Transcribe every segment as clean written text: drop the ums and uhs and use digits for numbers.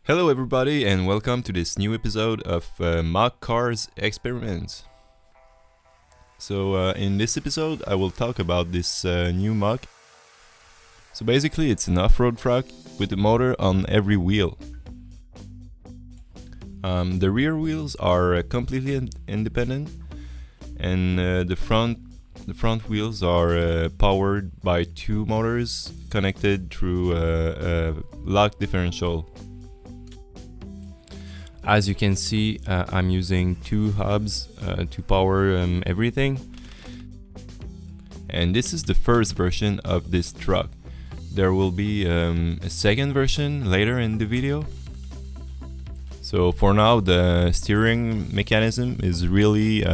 Hello everybody and welcome to this new episode of MOC Cars Experiments. So in this episode I will talk about this new MOC. So basically it's an off-road truck with a motor on every wheel. The rear wheels are completely independent and the front wheels are powered by two motors connected through a lock differential. As you can see, I'm using two hubs to power everything. And this is the first version of this truck. There will be a second version later in the video. So for now, the steering mechanism is really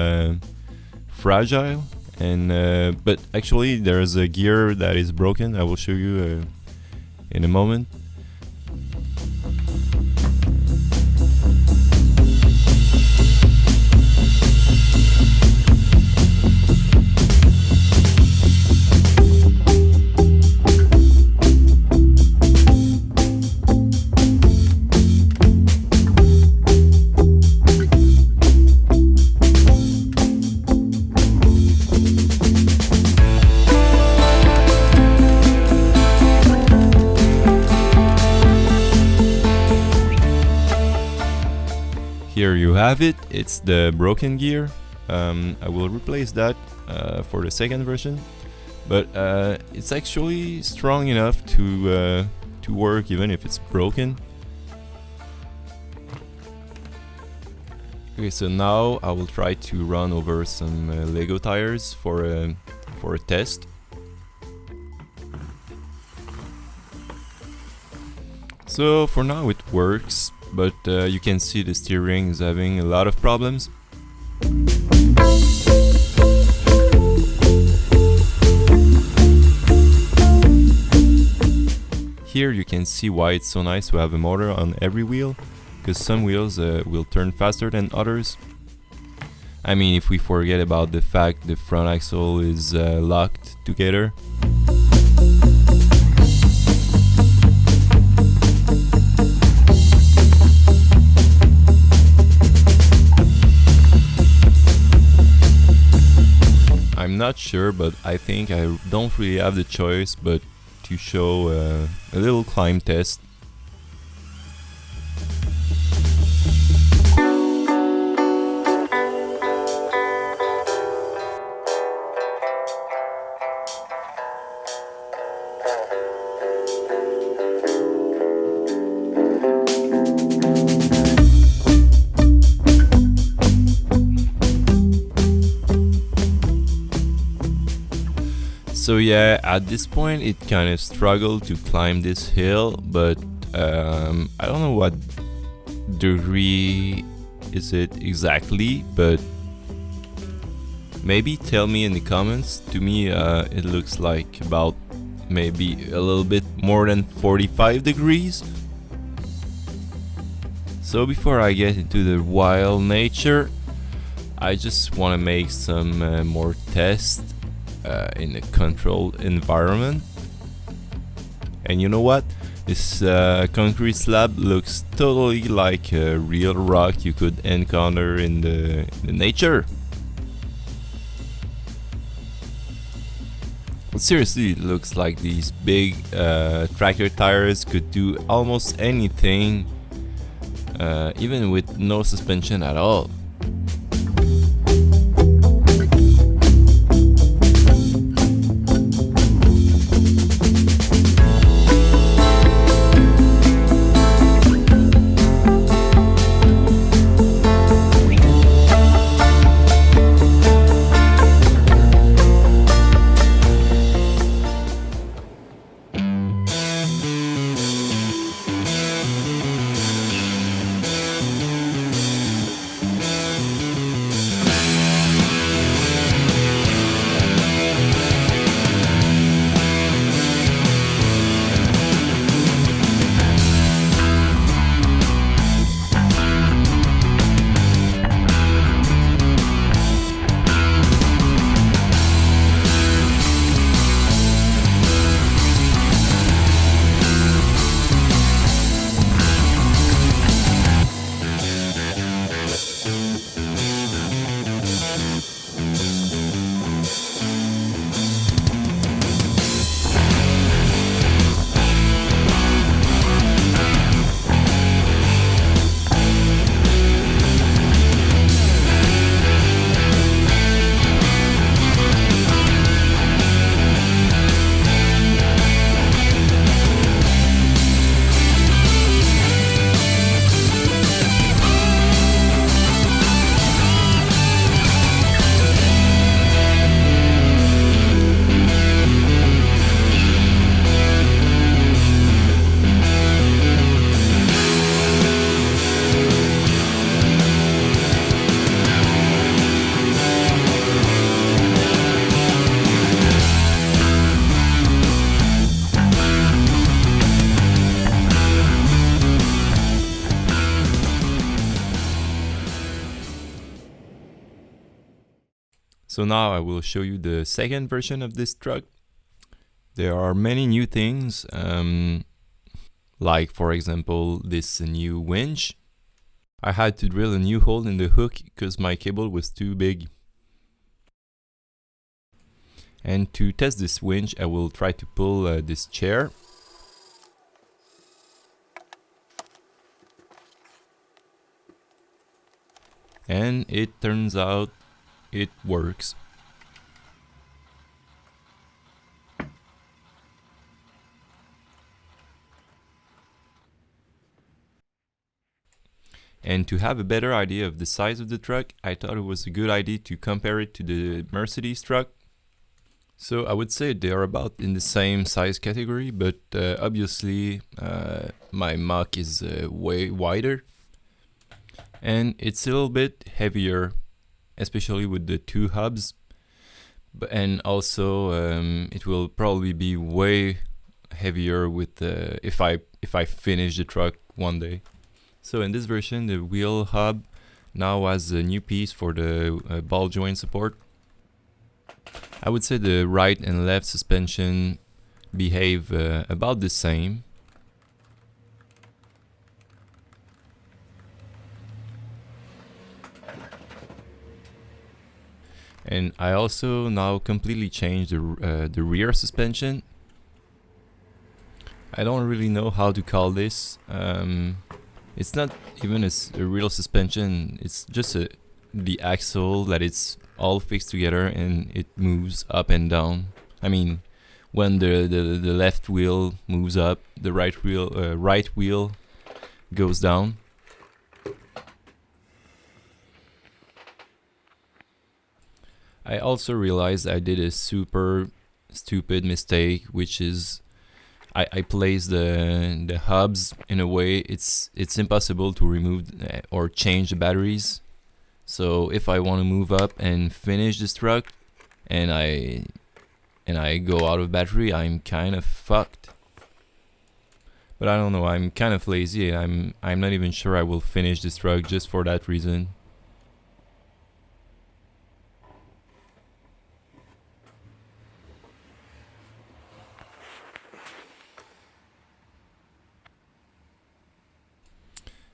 fragile. But actually there's a gear that is broken. I will show you in a moment. Here you have it, it's the broken gear. I will replace that for the second version, but it's actually strong enough to work even if it's broken. Okay, so now I will try to run over some Lego tires for a test. So for now it works, but you can see the steering is having a lot of problems. Here you can see why it's so nice to have a motor on every wheel, because some wheels will turn faster than others. I mean, if we forget about the fact the front axle is locked together. I'm not sure, but I think I don't really have the choice but to show a little climb test. So yeah, at this point it kind of struggled to climb this hill, but I don't know what degree is it exactly, but maybe tell me in the comments. To me it looks like about maybe a little bit more than 45 degrees. So before I get into the wild nature, I just want to make some more tests in a controlled environment. And you know what? This concrete slab looks totally like a real rock you could encounter in the nature. But seriously, it looks like these big tractor tires could do almost anything, even with no suspension at all. So now I will show you the second version of this truck. There are many new things, like for example this new winch. I had to drill a new hole in the hook because my cable was too big. And to test this winch, I will try to pull this chair. And it turns out it works. And to have a better idea of the size of the truck, I thought it was a good idea to compare it to the Mercedes truck. So I would say they are about in the same size category, but obviously my MOC is way wider. And it's a little bit heavier, especially with the two hubs. And also it will probably be way heavier with if I finish the truck one day. So in this version, the wheel hub now has a new piece for the ball joint support. I would say the right and left suspension behave about the same. And I also now completely changed the rear suspension. I don't really know how to call this. It's not even a real suspension, it's just the axle that it's all fixed together and it moves up and down. I mean, when the left wheel moves up, the right wheel goes down. I also realized I did a super stupid mistake, which is I placed the hubs in a way it's impossible to remove or change the batteries. So if I want to move up and finish this truck and I go out of battery, I'm kind of fucked. But I don't know, I'm kind of lazy. I'm not even sure I will finish this truck just for that reason.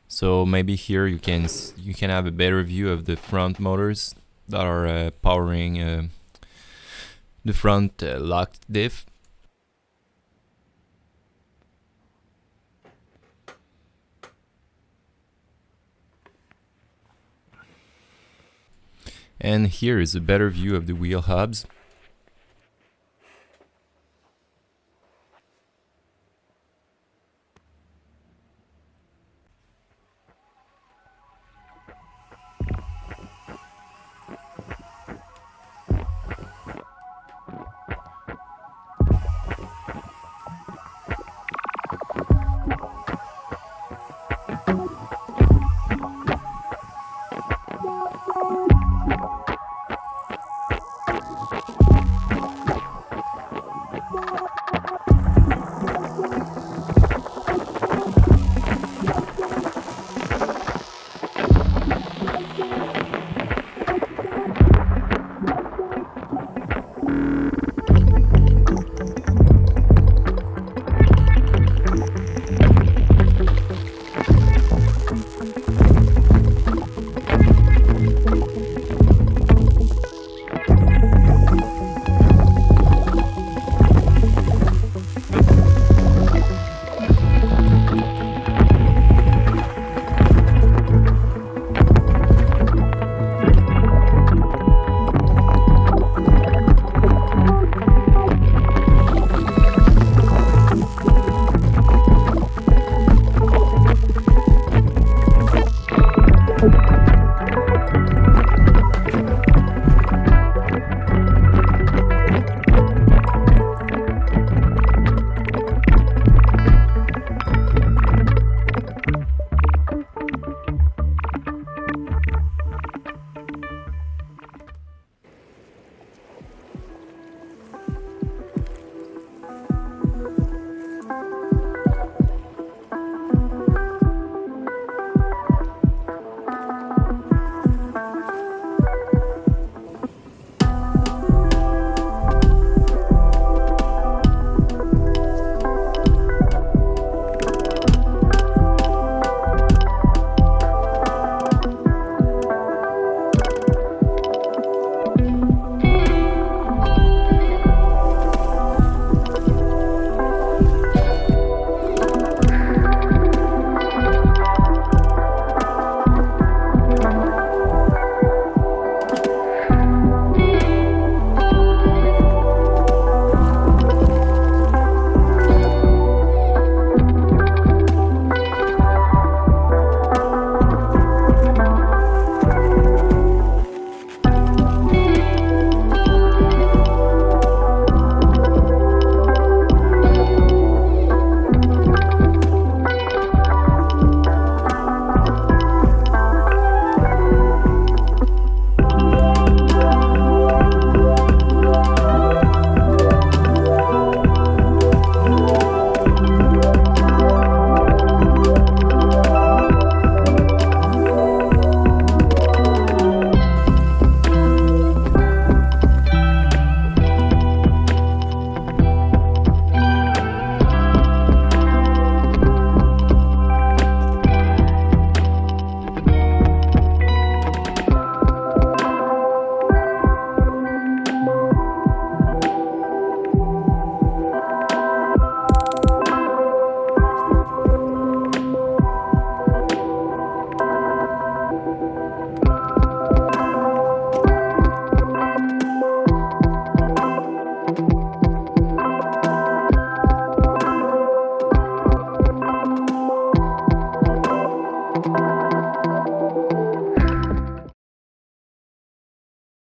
So maybe here you can have a better view of the front motors that are powering the front locked diff. And here is a better view of the wheel hubs.